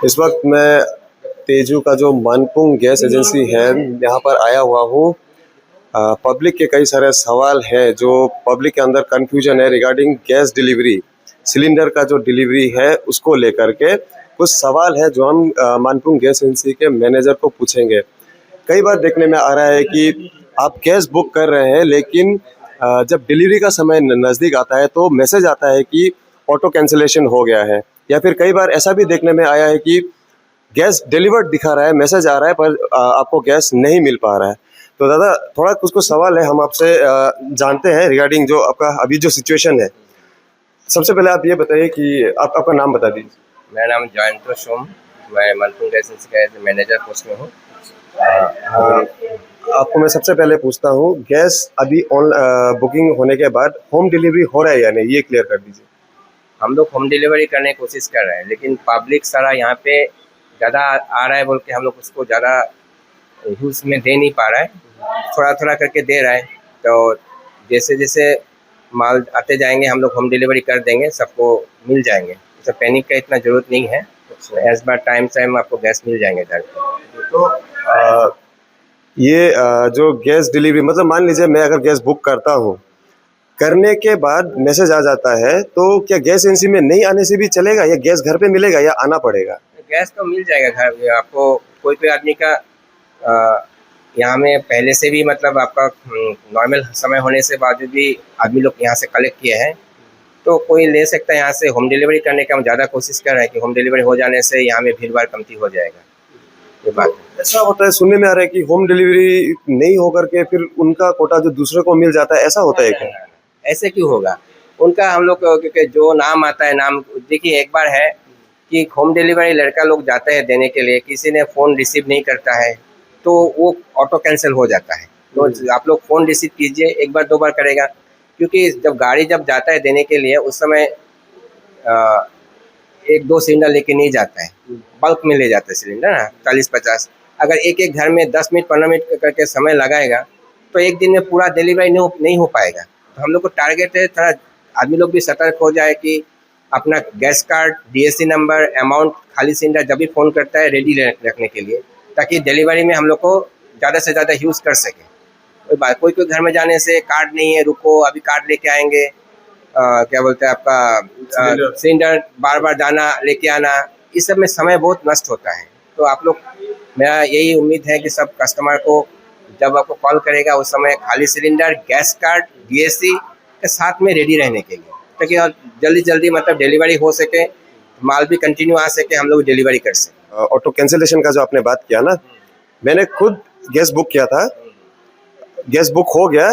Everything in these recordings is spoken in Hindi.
इस वक्त मैं तेजू का जो मानपुंग गैस एजेंसी है यहाँ पर आया हुआ हूँ। पब्लिक के कई सारे सवाल हैं जो पब्लिक के अंदर कंफ्यूजन है रिगार्डिंग गैस डिलीवरी, सिलेंडर का जो डिलीवरी है उसको लेकर के कुछ सवाल है जो हम मानपुंग गैस एजेंसी के मैनेजर को पूछेंगे। कई बार देखने में आ रहा है कि आप गैस बुक कर रहे हैं लेकिन जब डिलीवरी का समय नज़दीक आता है तो मैसेज आता है कि ऑटो कैंसिलेशन हो गया है, या फिर कई बार ऐसा भी देखने में आया है कि गैस डिलीवर्ड दिखा रहा है, मैसेज आ रहा है पर आपको गैस नहीं मिल पा रहा है। तो दादा थोड़ा कुछ सवाल है हम आपसे जानते हैं रिगार्डिंग जो आपका अभी जो सिचुएशन है। सबसे पहले आप ये बताइए कि आपका नाम बता दीजिए। मेरा नाम जयंत सोम, मैं मानपुंग गैस एजेंसी का मैनेजर पोस्ट में हूँ। आपको मैं सबसे पहले पूछता हूँ, गैस अभी बुकिंग होने के बाद होम डिलीवरी हो रहा है या नहीं, ये क्लियर कर दीजिए। हम लोग होम डिलीवरी करने की कोशिश कर रहे हैं, लेकिन पब्लिक सारा यहाँ पे ज़्यादा आ रहा है बोल के हम लोग उसको ज़्यादा यूज़ में दे नहीं पा रहा है, थोड़ा थोड़ा करके दे रहा है। तो जैसे जैसे माल आते जाएंगे हम लोग होम डिलीवरी कर देंगे, सबको मिल जाएंगे, तो पैनिक का इतना ज़रूरत नहीं है। एज बार टाइम आपको गैस मिल जाएंगे घर पे। तो ये जो गैस डिलीवरी मतलब मान लीजिए मैं अगर गैस बुक करता हूँ, करने के बाद मैसेज आ जाता है, तो क्या गैस एजेंसी में नहीं आने से भी चलेगा या गैस घर पे मिलेगा या आना पड़ेगा? गैस तो मिल जाएगा घर में आपको। कोई आदमी का यहाँ में पहले से भी मतलब आपका नॉर्मल समय होने से बावजूद भी आदमी लोग यहाँ से कलेक्ट किए हैं, तो कोई ले सकता है यहाँ से। होम डिलीवरी करने का हम ज़्यादा कोशिश कर रहे हैं कि होम डिलीवरी हो जाने से यहाँ में भीड़ भाड़ कमती हो जाएगा। ये बात ऐसा होता है, सुनने में आ रहा है कि होम डिलीवरी नहीं होकर के फिर उनका कोटा जो दूसरे को मिल जाता है, ऐसा होता है क्या? ऐसे क्यों होगा? उनका हम लोग क्योंकि जो नाम आता है, नाम देखिए, एक बार है कि होम डिलीवरी लड़का लोग जाते हैं देने के लिए, किसी ने फ़ोन रिसीव नहीं करता है तो वो ऑटो कैंसिल हो जाता है। तो आप लोग फ़ोन रिसीव कीजिए, एक बार दो बार करेगा, क्योंकि जब गाड़ी जब जाता है देने के लिए उस समय एक दो सिलेंडर लेके नहीं जाता है, बल्क में ले जाता है सिलेंडर ना, 40-50। अगर एक एक घर में 10 मिनट 15 मिनट करके समय लगाएगा तो एक दिन में पूरा डिलीवरी नहीं हो पाएगा। तो हम लोग को टारगेट है थोड़ा आदमी लोग भी सतर्क हो जाए कि अपना gas card, DSC number, amount, खाली सिलेंडर जब भी फ़ोन करता है रेडी रखने के लिए, ताकि डिलीवरी में हम लोग को ज़्यादा से ज़्यादा यूज़ कर सकें। कोई घर में जाने से कार्ड नहीं है, रुको अभी कार्ड लेके आएंगे, क्या बोलते हैं आपका सिलेंडर बार बार जाना लेके आना, इस सब में समय बहुत नष्ट होता है। तो आप लोग, मेरा यही उम्मीद है कि सब कस्टमर को जब आपको कॉल करेगा उस समय खाली सिलेंडर, गैस कार्ड, DSC के साथ में रेडी रहने के लिए, ताकि जल्दी जल्दी मतलब डिलीवरी हो सके, माल भी कंटिन्यू आ सके, हम लोग डिलीवरी कर सकें। ऑटो कैंसिलेशन का जो आपने बात किया ना, मैंने खुद गैस बुक किया था, गैस बुक हो गया,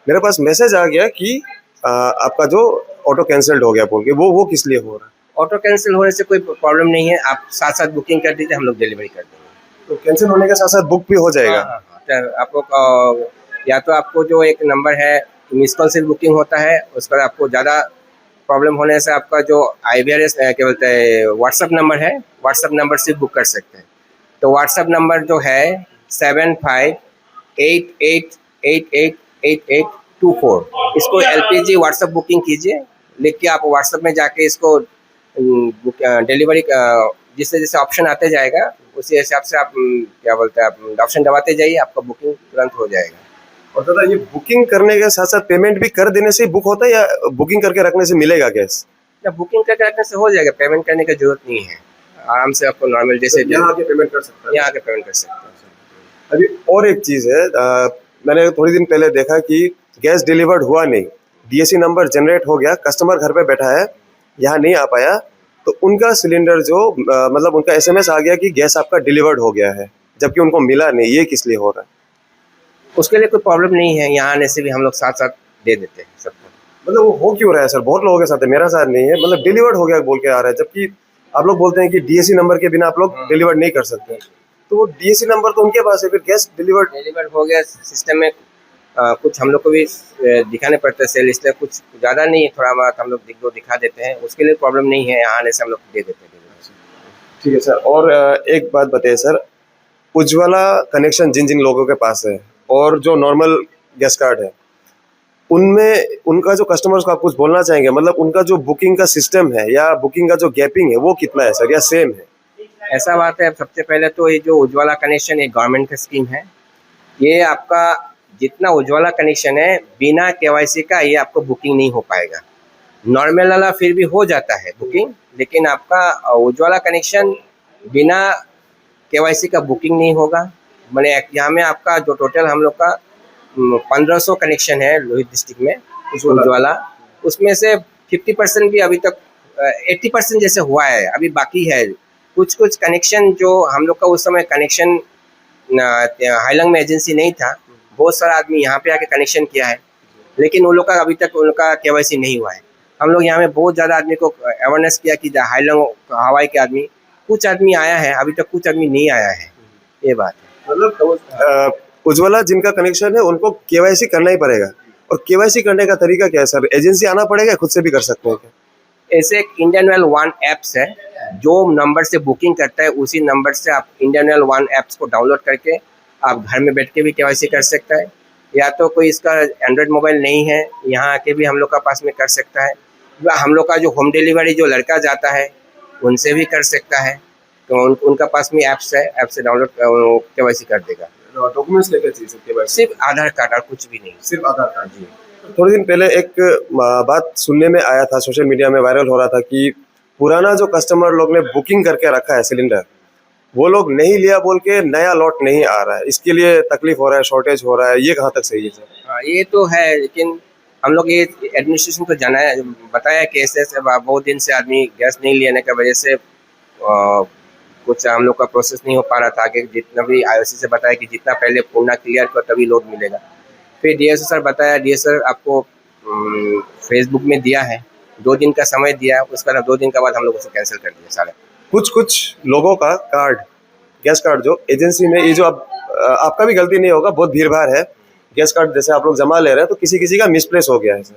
मेरे पास मैसेज आ गया कि आपका जो ऑटो कैंसिल्ड हो गया बोल के। वो किस लिए हो रहा है? ऑटो कैंसिल होने से कोई प्रॉब्लम नहीं है, आप साथ साथ बुकिंग कर दीजिए, हम लोग डिलीवरी कर देंगे। तो कैंसिल होने के साथ साथ बुक भी हो जाएगा? हाँ। आपको या तो आपको जो एक नंबर है मिस कॉल से बुकिंग होता है, उस पर आपको ज़्यादा प्रॉब्लम होने से आपका जो IVRS क्या बोलते हैं व्हाट्सअप नंबर है, व्हाट्सअप नंबर से बुक कर सकते हैं। तो व्हाट्सअप नंबर जो है 7588888824, इसको LPG व्हाट्सअप बुकिंग कीजिए, लिख के आप व्हाट्सअप में जाके इसको डिलीवरी जिससे जैसे ऑप्शन आते जाएगा उसी हिसाब से आप क्या बोलते हैं आप ऑप्शन दबाते जाइए, आपका बुकिंग तुरंत हो जाएगा। और दादा ये बुकिंग करने के साथ साथ पेमेंट भी कर देने से बुक होता है या बुकिंग करके रखने से मिलेगा गैस? बुकिंग करके रखने से हो जाएगा, पेमेंट करने की जरूरत नहीं है, आराम से आपको नॉर्मल जैसे यहाँ आके पेमेंट कर सकते हैं। यहाँ आके पेमेंट कर सकते हैं। अभी और एक चीज़ है, मैंने थोड़ी दिन पहले देखा कि गैस डिलीवर्ड हुआ नहीं, DSC नंबर जनरेट हो गया, कस्टमर घर पे बैठा है, यहाँ नहीं आ पाया, तो उनका सिलेंडर जो मतलब उनका SMS आ गया कि गैस आपका डिलीवर्ड हो गया है, जबकि उनको मिला नहीं। ये किस लिए हो रहा है? उसके लिए कोई प्रॉब्लम नहीं है, यहाँ आने से भी हम लोग साथ साथ दे देते हैं सबको। मतलब वो हो क्यों रहा है सर? बहुत लोगों के साथ है, मेरा साथ नहीं है, मतलब डिलीवर्ड हो गया बोल के आ रहा है, जबकि आप लोग बोलते हैं कि DSC नंबर के बिना आप लोग डिलीवर्ड नहीं कर सकते। तो वो DSC नंबर तो उनके पास है, फिर गैस डिलीवर्ड हो गया सिस्टम में। कुछ हम लोग को भी दिखाने पड़ते हैं सेल, इसलिए कुछ ज़्यादा नहीं है, थोड़ा बहुत हम लोग दिखा देते हैं, उसके लिए प्रॉब्लम नहीं है, यहाँ आने से हम लोग दे देते हैं। ठीक है सर। और एक बात बताइए सर, उज्ज्वला कनेक्शन जिन जिन लोगों के पास है और जो नॉर्मल गैस कार्ड है, उनमें उनका जो कस्टमर्स को आप कुछ बोलना चाहेंगे, मतलब उनका जो बुकिंग का सिस्टम है या बुकिंग का जो गैपिंग है वो कितना है सर, या सेम है? ऐसा बात है, सबसे पहले तो ये जो उज्ज्वला कनेक्शन एक गवर्नमेंट का स्कीम है। ये आपका जितना उज्ज्वला कनेक्शन है बिना केवाईसी का ये आपको बुकिंग नहीं हो पाएगा। नॉर्मल वाला फिर भी हो जाता है बुकिंग, लेकिन आपका उज्ज्वला कनेक्शन बिना केवाईसी का बुकिंग नहीं होगा। मैंने यहाँ में आपका जो टोटल हम लोग का 1500 कनेक्शन है लोहित डिस्ट्रिक्ट में उज्ज्वला, उसमें से 50% भी अभी तक 80% जैसे हुआ है, अभी बाकी है। कुछ कुछ कनेक्शन जो हम लोग का उस समय कनेक्शन हाईलंग में एजेंसी नहीं था, बहुत सारा आदमी यहाँ पे आके कनेक्शन किया है, लेकिन उन लोग का अभी तक उनका केवाईसी नहीं हुआ है। हम लोग यहाँ में बहुत ज़्यादा आदमी को अवेयरनेस किया कि हाईलंग हवाई के आदमी, कुछ आदमी आया है, अभी तक कुछ आदमी नहीं आया है। ये बात है। मतलब उज्ज्वला जिनका कनेक्शन है उनको केवाईसी करना ही पड़ेगा, और केवाईसी करने का तरीका क्या है सर? एजेंसी आना पड़ेगा, खुद से भी कर सकते हैं क्या? ऐसे एक इंडियन वेल वन ऐप्स है, जो नंबर से बुकिंग करता है उसी नंबर से आप इंडियन वेल वन ऐप्स को डाउनलोड करके आप घर में बैठ के भी केवाईसी कर सकता है, या तो कोई इसका एंड्रॉयड मोबाइल नहीं है यहाँ आके भी हम लोग का पास में कर सकता है, या हम लोग का जो होम डिलीवरी जो लड़का जाता है उनसे भी कर सकता है। तो उनका पास में ऐप्स है, ऐप से डाउनलोड केवाईसी कर देगा। डॉक्यूमेंट्स लेके चाहिए केवाईसी? सिर्फ आधार कार्ड और कुछ भी नहीं। सिर्फ आधार कार्ड? जी। थोड़े दिन पहले एक बात सुनने में आया था, सोशल मीडिया में वायरल हो रहा था कि पुराना जो कस्टमर लोग ने बुकिंग करके रखा है सिलेंडर, वो लोग नहीं लिया बोल के नया लॉट नहीं आ रहा है, इसके लिए तकलीफ हो रहा है, शॉर्टेज हो रहा है, ये कहाँ तक सही है सर? हाँ, ये तो है, लेकिन हम लोग ये एडमिनिस्ट्रेशन को जाना बताया कि ऐसे ऐसे बहुत दिन से आदमी गैस नहीं लेने की वजह से कुछ हम लोग का प्रोसेस नहीं हो पा रहा था। आगे जितना भी आईओसी से बताया कि जितना पहले पूर्णा क्लियर करो तभी लोड मिलेगा। फिर डीएसओ सर बताया, डीएसओ सर आपको फेसबुक में दिया है, 2 दिन का समय दिया, उसका 2 दिन के बाद हम लोग उसे कैंसिल कर दिया सारा। कुछ लोगों का कार्ड, गैस कार्ड जो एजेंसी में, ये जो आपका भी गलती नहीं होगा, बहुत भीड़ भाड़ है, गैस कार्ड जैसे आप लोग जमा ले रहे हैं तो किसी किसी का मिसप्लेस हो गया है सर,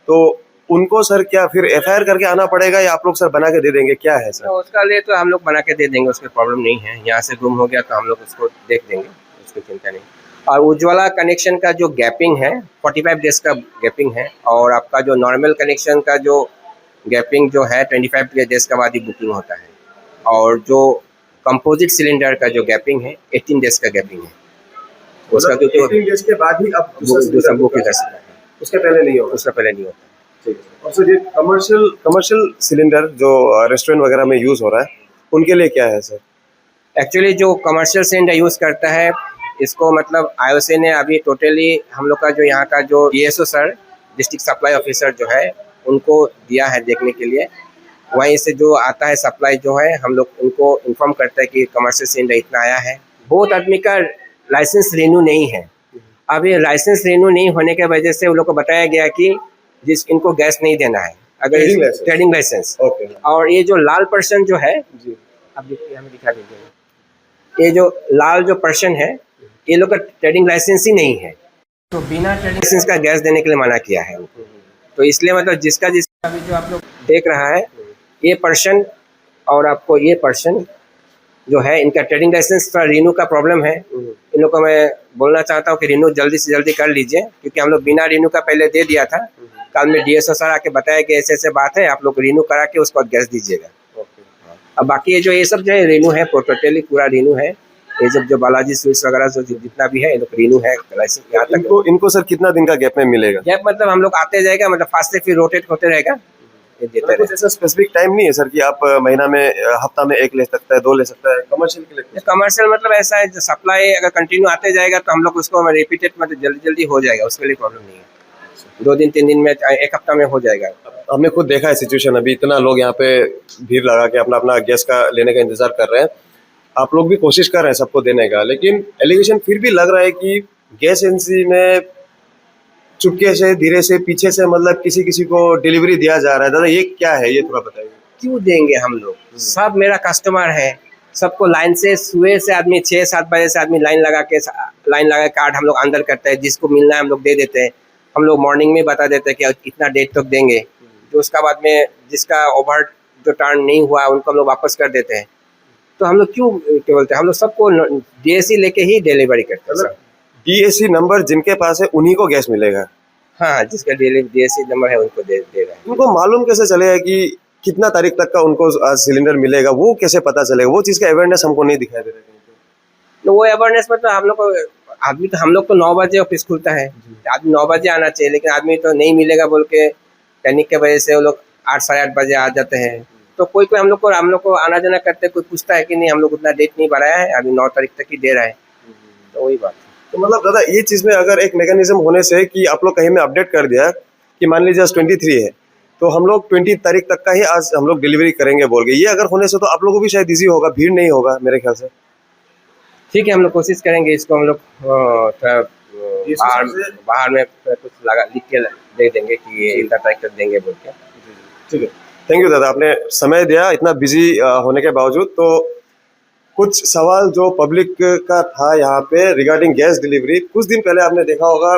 तो उनको सर क्या फिर एफआईआर करके आना पड़ेगा या आप लोग सर बना के दे देंगे, क्या है सर? तो उसका लिए तो हम लोग बना के दे देंगे, उसमें प्रॉब्लम नहीं है। यहाँ से गुम हो गया तो हम लोग उसको देख देंगे, उसकी चिंता नहीं। और उज्ज्वला कनेक्शन का जो गैपिंग है 45 डेज का गैपिंग है, और आपका जो नॉर्मल कनेक्शन का जो गैपिंग जो है 25 डेज के बाद ही बुकिंग होता है, और जो कंपोजिट सिलेंडर का जो गैपिंग है 18 डेज का गैपिंग है। उसका तो 18 डेज के बाद ही आप दूसरा बुकिंग कर सकते हैं, उसके पहले नहीं होगा? उसका पहले नहीं होता। ठीक है। और सर ये कमर्शियल सिलेंडर जो रेस्टोरेंट वगैरह में यूज़ हो रहा है, उनके लिए क्या है सर? एक्चुअली जो कमर्शियल सिलेंडर यूज़ करता है, इसको मतलब आईओसी ने अभी टोटली हम लोग का जो यहाँ का जो DSO sir, district supply officer जो है, उनको दिया है देखने के लिए। वहीं से जो आता है सप्लाई जो है, हम लोग उनको इन्फॉर्म करते हैं कि कमर्शियल सिलेंडर इतना आया है। बहुत आदमी का लाइसेंस रिन्यू नहीं है। अभी लाइसेंस रिन्यू नहीं होने की वजह से उन लोग को बताया गया कि इनको गैस नहीं देना है, अगर ट्रेडिंग लाइसेंस। और ये जो लाल पर्सन जो है, अब देखिए हमें दिखा दीजिए, ये जो लाल जो पर्सन है, ये लोग का ट्रेडिंग लाइसेंस ही नहीं है, तो बिना ट्रेडिंग लाइसेंस का गैस देने के लिए मना किया है। तो इसलिए मतलब जिसका अभी जो आप लोग देख रहा है, ये पर्सन और आपको ये पर्सन जो है, इनका ट्रेडिंग लाइसेंस का रिन्यू का प्रॉब्लम है। इन लोग को मैं बोलना चाहता हूँ कि रिन्यू जल्दी से जल्दी कर लीजिए, क्योंकि हम लोग बिना रिन्यू का पहले दे दिया था। कल में डीएसओ सर आके बताया कि ऐसे ऐसे बात है, आप लोग रिन्यू करा के उसको गैस दीजिएगा। अब बाकी ये सब जो है रिन्यू है, टोटली पूरा रिन्यू है। ये जो बालाजी स्वीट्स वगैरह जो जितना भी है, ये लोग रिन्यू है लाइसेंस। यहाँ तक इनको सर कितना दिन का गैप में मिलेगा? गैप मतलब हम लोग आते जाएगा, मतलब फास्ट से फिर रोटेट होते रहेगा, ये देते रहेगा। कुछ ऐसा स्पेसिफिक टाइम नहीं है सर कि आप महीना में, हफ्ता में 1 ले सकता है, 2 ले सकता है? कमर्शियल के लिए कमर्शियल मतलब ऐसा है, सप्लाई अगर कंटिन्यू आते जाएगा तो हम लोग उसको रिपीटेड मतलब जल्दी जल्दी हो जाएगा, उसके लिए प्रॉब्लम नहीं है। 2 दिन 3 दिन में, 1 हफ्ता में हो जाएगा। हमने खुद देखा है सिचुएशन, अभी इतना लोग यहाँ पे भीड़ लगा के अपना अपना गैस का लेने का इंतजार कर रहे हैं। आप लोग भी कोशिश कर रहे हैं सबको देने का, लेकिन एलिगेशन फिर भी लग रहा है कि गैस एजेंसी में चुपके से, धीरे से, पीछे से, मतलब किसी किसी को डिलीवरी दिया जा रहा है। दादा ये क्या है, ये थोड़ा बताइए। क्यों देंगे हम लोग? सब मेरा कस्टमर है, सबको लाइन से सुबह से आदमी 6-7 बजे से आदमी लाइन लगा के कार्ड हम लोग अंदर करते हैं, जिसको मिलना है हम लोग दे देते हैं। हम लोग मॉर्निंग में बता देते हैं कि इतना डेट तक देंगे, जो उसका बाद में जिसका ओवर जो टर्न नहीं हुआ उनको हम लोग वापस कर देते हैं। तो हम लोग क्यों क्या बोलते हैं, हम लोग सबको डीएससी लेके ही डिलीवरी करते हैं। डीएससी नंबर जिनके पास है उन्हीं को गैस मिलेगा? हाँ, जिसका DSC नंबर है उनको दे रहे हैं। उनको मालूम कैसे चलेगा कि कितना तारीख तक का उनको आज सिलेंडर मिलेगा, वो कैसे पता चलेगा? वो चीज़ का अवेयरनेस हमको नहीं दिखाई दे रहा है कहीं पे। तो वो अवेयरनेस मतलब हम लोग को हम लोग को 9 बजे ऑफिस खुलता है, आदमी 9 बजे आना चाहिए, लेकिन आदमी तो नहीं मिलेगा बोल के पैनिक के वजह से वो लोग 8 साढ़े 8 बजे आ जाते हैं। तो कोई हम लोग को आना जाना करते, कोई पूछता है कि नहीं, हम लोग उतना डेट नहीं बढ़ाया है, अभी 9 तारीख तक ही दे रहा है। तो वही बात है। तो मतलब दादा ये चीज़ में अगर एक मैकेनिज्म होने से कि आप लोग कहीं में अपडेट कर दिया कि मान लीजिए आज 23 है, तो हम लोग 20 तारीख तक का ही आज हम लोग डिलीवरी करेंगे बोल के, ये अगर होने से तो आप लोगों को भी शायद ईजी होगा, भीड़ नहीं होगा मेरे ख्याल से। ठीक है, हम लोग कोशिश करेंगे इसको, हम लोग थोड़ा बाहर में कुछ लिख के दे देंगे कि ये इतना तारीख तक देंगे बोल के। ठीक है, थैंक यू दादा, आपने समय दिया इतना बिजी होने के बावजूद। तो कुछ सवाल जो पब्लिक का था यहाँ पे रिगार्डिंग गैस डिलीवरी, कुछ दिन पहले आपने देखा होगा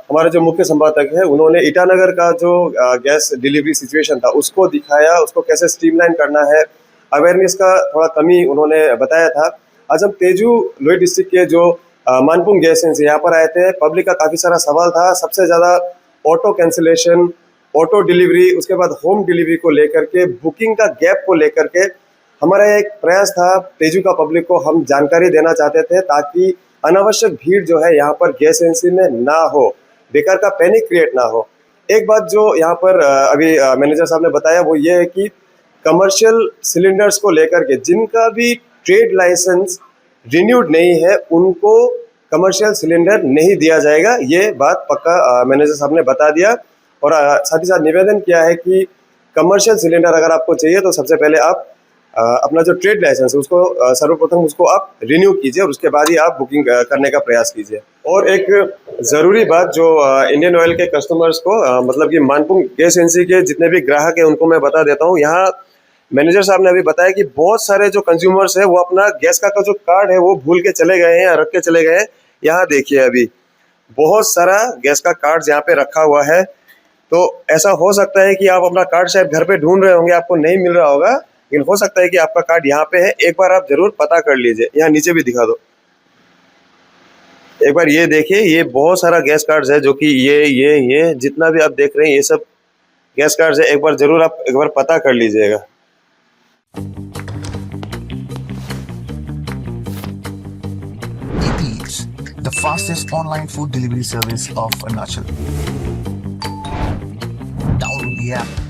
हमारे जो मुख्य संपादक है उन्होंने ईटानगर का जो गैस डिलीवरी सिचुएशन था उसको दिखाया, उसको कैसे स्ट्रीमलाइन करना है, अवेयरनेस का थोड़ा कमी उन्होंने बताया था। आज हम तेजू लोई डिस्ट्रिक्ट के जो मानपुंग गैस एजेंसी यहाँ पर आए थे, पब्लिक का काफ़ी सारा सवाल था, सबसे ज़्यादा ऑटो कैंसिलेशन, ऑटो डिलीवरी, उसके बाद होम डिलीवरी को लेकर के, बुकिंग का गैप को लेकर के हमारा एक प्रयास था तेजू का पब्लिक को हम जानकारी देना चाहते थे ताकि अनावश्यक भीड़ जो है यहाँ पर गैस एजेंसी में ना हो, बेकार का पैनिक क्रिएट ना हो। एक बात जो यहाँ पर अभी मैनेजर साहब ने बताया वो ये है कि कमर्शियल सिलेंडर्स को लेकर के जिनका भी ट्रेड लाइसेंस रिन्यूड नहीं है उनको कमर्शियल सिलेंडर नहीं दिया जाएगा, ये बात पक्का मैनेजर साहब ने बता दिया। और साथ ही साथ निवेदन किया है कि कमर्शियल सिलेंडर अगर आपको चाहिए तो सबसे पहले आप अपना जो ट्रेड लाइसेंस है उसको सर्वप्रथम उसको आप रिन्यू कीजिए और उसके बाद ही आप बुकिंग करने का प्रयास कीजिए। और एक ज़रूरी बात जो इंडियन ऑयल के कस्टमर्स को मतलब कि मानपुंग गैस एजेंसी के जितने भी ग्राहक हैं उनको मैं बता देता हूँ। यहाँ मैनेजर साहब ने अभी बताया कि बहुत सारे जो कंज्यूमर्स है वो अपना गैस का जो कार्ड है वो भूल के चले गए हैं या रख के चले गए हैं। यहाँ देखिए अभी बहुत सारा गैस का कार्ड यहाँ पे रखा हुआ है, तो ऐसा हो सकता है कि आप अपना कार्ड शायद घर पे ढूंढ रहे होंगे, आपको नहीं मिल रहा होगा, लेकिन हो सकता है कि आपका कार्ड यहाँ पे है, एक बार आप जरूर पता कर लीजिए। यहाँ नीचे भी दिखा दो, एक बार ये देखिए, ये बहुत सारा गैस कार्ड्स है जो कि ये जितना भी आप देख रहे हैं ये सब गैस कार्ड्स है, एक बार जरूर आप एक बार पता कर लीजिएगा। Eats, the fastest online food delivery service of Arunachal. Download the app